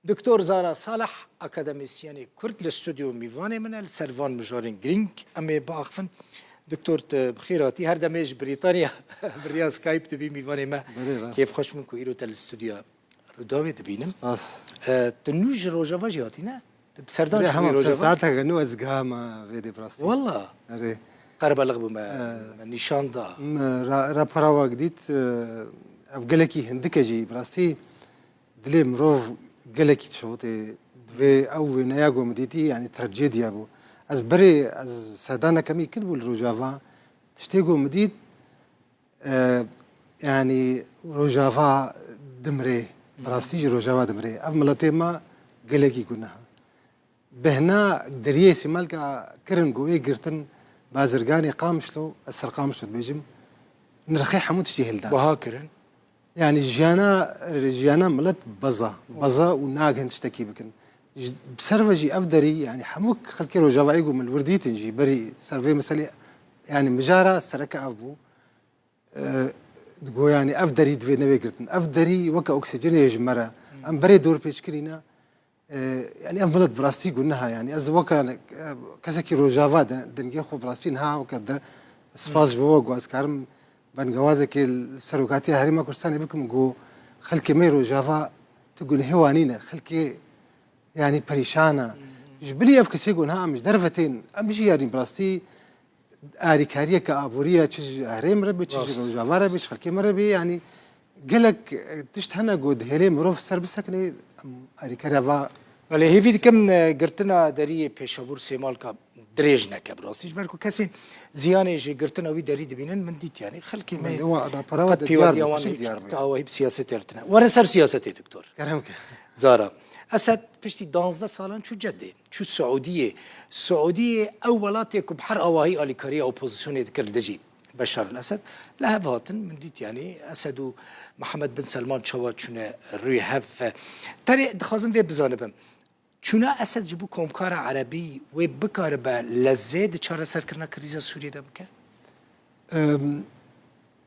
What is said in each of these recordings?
دكتور زارا صالح أكاديميسياني كرد الاستوديو ميفاني من السيرفان مجارين جرينك أمي باخفن دكتور بخيراتي هر دمج بريطانيا بريا سكايب تبي ميفاني ما كيف خوش منكو إيرو تال الاستوديو رداوي تبينم تنوج روجافا جياتينا بسردان شوي روجافا ساعتها غنو ازقاما فيدي براستي والله أري قرب لغبو ما نيشان دا رابراوا جديد أفقلكي هندكجي براستي دلي مروف قلكي تشوتي دبي أو نياجو مديتي يعني تراجيديا بو از بري از سادانا كمي كلبو الروجافا تشتيجو مديد يعني روجافا دمري براستيجي روجافا دمري أف ملاتي ما قلكي قلناها بهنا دريه سمالكا كرن قوي قرتن بازرقاني قامشلو السر قامشلو بيجم نرخي حمود شيهلدان بهاكرن يعني جيانا ملت بزا وناقهن تشتكي بكن بسرفجي افدري يعني حموك خلكي روجافا ايغو من الورديت نجي بري سرفي مثلا يعني مجارة سركة ابو تقول يعني افدري دفي نبي قرتن افدري وكا اكسجين يجمرة ام بري دور بيشكرينا يعني ام بلد براستي قلناها يعني از وكا كسكي روجافا دنجي خو براستي نها وكا سباز بوغ واسكارم بنجوازك السروقاتي هريمة كرساني بكم جو خلكي ميرو جافا تقول هوانينا خلكي يعني بريشانة جبلي أفكسي يقول ها مش درفتين أمشي يعني براستي آري كارية كأبورية تشج هريم ربي تشج جافا ربي خلكي مربي يعني قالك تشتهنا جود هلي مروف سر بسكني آري كاريا ولی هیچی کم گرتنا داری پیشابور سیمال کا درج نکب راستیش برکو کسی زیانی جی گرتنا وی داری دبینن من دیت يعني خلکی می قد پیوادی آوان تاوهی بسیاست ارتنا ورن سر سیاستی دکتور كلامك زارا أسد بشتي 12 سالان شو جدي شو السعودية أولاتك بحر أواهي أليكارية أوبوزيسيون يذكر دجي بشار الأسد لها فاتن من ديت يعني أسد محمد بن سلمان شوات شنا ريهف تاني دخازم في بزانبم شنا أسد جبو كومكار عربي وبكار بلزيد شار سر كرنا كريزا سوريا ده بك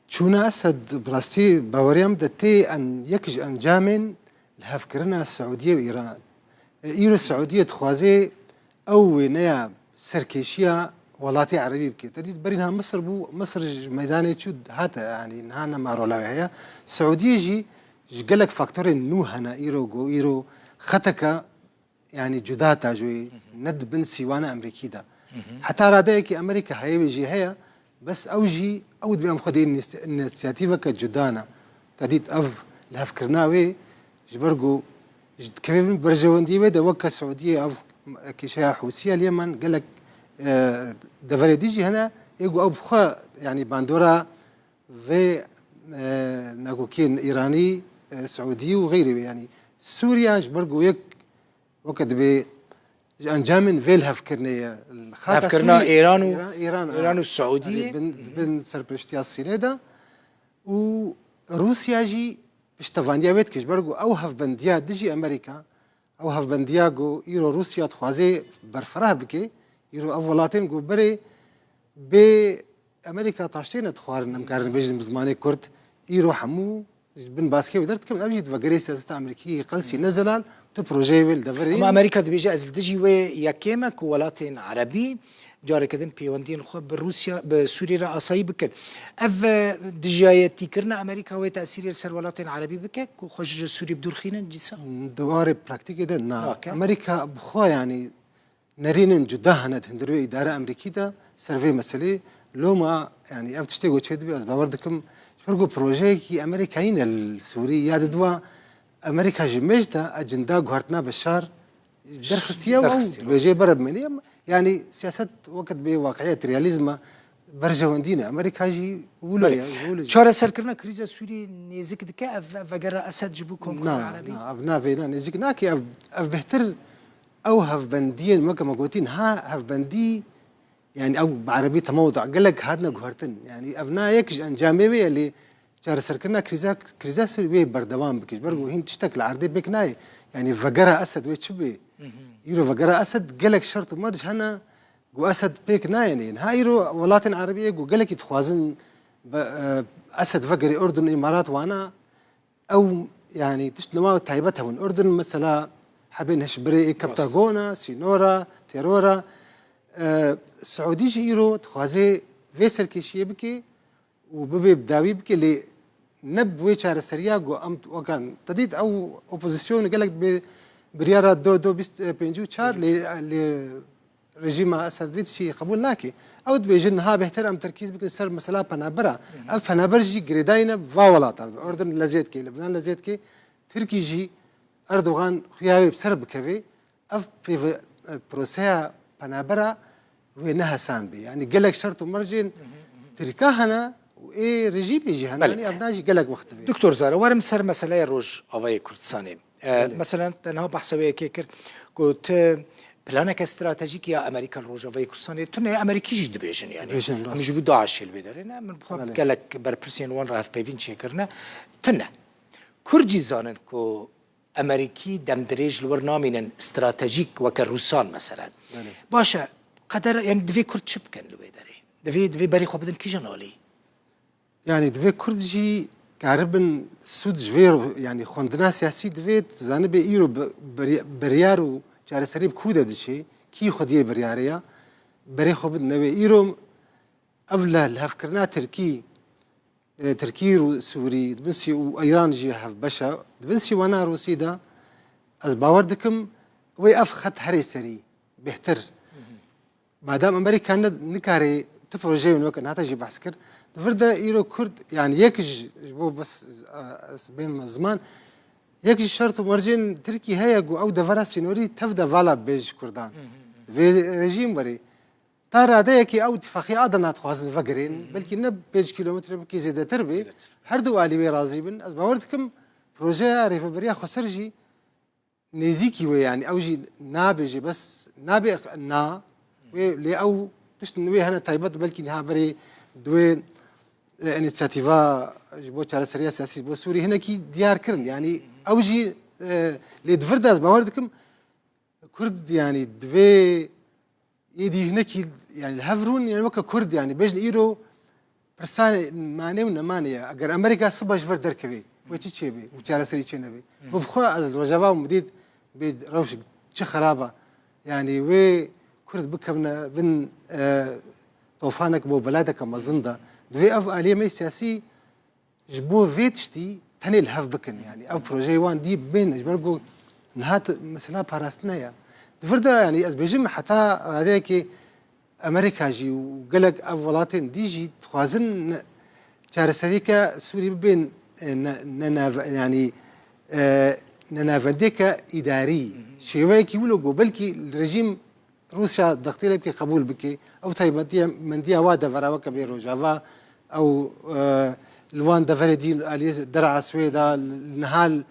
شنا أسد براستي باوريام دتي أن يكج أن جامن لهفكرنا السعودية وإيران إيرو السعودية تخوازي أو نيا سركيشيا ولاتي عربي بكي تديد برينها مصر بو مصر ميداني تشود هاتا يعني نهانا مارولاوي هي السعودية جي قالك فاكتورين نو هنا إيرو جو إيرو خطكا يعني جداتا جوي ند بن سيوانا أمريكي دا حتى رادايكي أمريكا هاي بيجي هي بس أوجي أود بيام خدين إنيسياتيفا كجدانا تديد أف لهفكرناوي جبرجو كيف برجواندي بدا وكا السعودية أف كيشيا حوثية اليمن قالك دفرديجي هنا يجو أو بخا يعني باندورا في ناكوكين إيراني سعودي وغيره يعني سوريا جبرجو يك وقت ب أنجامن فيل هفكرني هفكرنا إيران والسعودية بن سربرشتيا السينادا وروسيا جي بشتفانديا بيت كجبرجو أو هف بنديا دجي أمريكا أو هف بندياجو إيرو روسيا تخوازي برفرار بكي يرو أولاتين جو بري بأمريكا طاشتين تخوارن مكارن بيجن بزماني كرد يرو حمو بن باسكي ودرت كم أبجد فقري سياسة أمريكية قلسي نزلال تبروجي ويل دفرين أما أمريكا تبيجي أزل تجي ويكيمك ولاتين عربي جاري كدن بيواندين خو بروسيا بسوريا رأسي بكن أف دجايتي كرنا أمريكا وتأثير السروالات عربي بكك وخرج سوري بدور خينا جيسا دواري براكتيكي ده نا أمريكا بخوا يعني نرين جداهنا هندروي إدارة أمريكية ده سيرفي مسألة لو ما يعني أف تشتغل وتشد بي أسباب وردكم شو بروجي كي أمريكاين السوري يا دوا أمريكا جمجتا أجندا قهرتنا بشار درخستيا أو بيجي برب مني يعني سياسة وقت بواقعية رياليزم برجواندينا أمريكا جي ولا شارع سركرنا كريزا سوري نيزك دكا فقرا أسد جبوكم عربي أبنا فينا نيزك ناكي أف بهتر أو هف بندين ما كما قلتين ها هف بندي يعني أو بعربي تموضع قال لك هادنا قهرتن يعني أبنا يكج أن جامعي اللي شارع سركرنا كريزا سوري بردوام بكيش برضو هين تشتكل عرضي بكناي يعني فقرا أسد ويتشبه يرو فقرا أسد قالك شرط مرج هنا جو أسد بيك ناينين ها يرو ولاتن عربية جو قالك يتخوازن أسد فقري أردن إمارات وأنا أو يعني تشنوا تايبتها من أردن مثلا حبين هشبري كابتاغونا سينورا تيرورا السعودي جيرو تخوازي في سركيشيه بكي وببي بداوي بكي اللي نبوي شار سرياغو ام وكان تديد او اوبوزيسيون قال لك بريارة دو بيست بينجو شار ل رژیم اسد شي قبول ناكي او بيجن ها بهتر ام تركيز بك سر مساله پنابرا اف پنابر جي گريداينا فاولات اردن لزيت كي لبنان لزيت كي تركي جي اردوغان خياوي بسر بكفي اف في بروسيا پنابرا وينها سامبي يعني قال لك شرط مرجين تركاهنا واي رژیم يجي هنا يعني ابناجي قال لك وقت في دكتور زارا ورم سر مساله روج اوای کردستاني مثلا تنها بحثوي كيكر قلت بلانك استراتيجيك يا امريكا الروجافي كردستان تنه امريكي جد بيجن يعني مش بده داعش البدرنا من بخوب قالك بربرسين وان راف بيفين شيكرنا تنه كرجي زانن كو امريكي دمدريج الورنامين استراتيجيك وكروسان مثلا باشا قدر يعني دفي كرد شبكن البدري دفي بري خوبدن كي جنالي يعني دفي كردجي قاربن سود جوير يعني خوندنا سياسي دفي زانب ايرو بريارو جار سريب كودا دشي كي خديه برياريا بري خوب نبي ايروم افلا الهفكرنا تركي وسوري دبنسي وايران جي هف بشا دبنسي وانا روسي دا از باوردكم وي اف خط هري سري بهتر مادام امريكا نكاري تفرجي من وقت هذا جي بحسكر فردا ايرو كرد يعني يكج بو بس بين زمان يكجي شرط مرجين تركي هيا او دفرا سينوري تفدا فالا بيج كردان في رجيم بري ترى دايكي او اتفاقي ادنا تخواز فقرين بلكي نب بيج كيلومتر بكي زيادة تربي هردو الي راضي بن از باوردكم بروجي ريف بريا خسرجي نيزيكي وي يعني اوجي نابجي بس نابي نا لي او تشتنوي هنا تايبت بلكي نها بري دوي انيشيتيفا جبو على سريا سياسي بو سوري هنا كي ديار كرن يعني اوجي لدفرداز باوردكم كرد يعني دوي يدي هناك يعني الهفرون يعني وكا كرد يعني بيج ايرو برسان ماني ونمانيا اگر امريكا صباش فردر كبي ويتي تشيبي وتشارا سري تشينبي بخوا از الوجبا مديد بيد روش تش خرابه يعني وي كرد بكبنا بن طوفانك بو بلادك مزنده دوي اف اليه سياسي جبو فيتشتي تاني الهف بكن يعني او بروجي وان دي بين جبرقو نهات مثلا باراستنايا فردا يعني از بيجم حتى هذاك امريكا جي وقالك افولاتين ديجي تخوازن شارسريكا سوري بين يعني ننافنديكا اداري شيويكي ولو بلكي الرجيم روسيا ضغطي لك قبول بكي او تايبتيا منديا وادا فراوك بيرو جافا او الوان دفردين الي درع سويدا النهال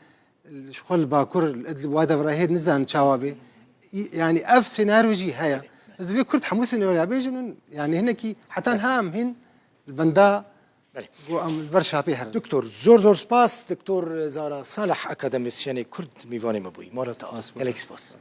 شغل باكور وادا فراهيد نزان شاوابي يعني اف سيناريو جي هيا بس في كرت حموس انه بيجن يعني هناكي حتى نهام هن البندا البرشا بيهر دكتور زور سباس دكتور زارا صالح اكاديميسياني كرد ميفاني مبوي مرة اليكس باس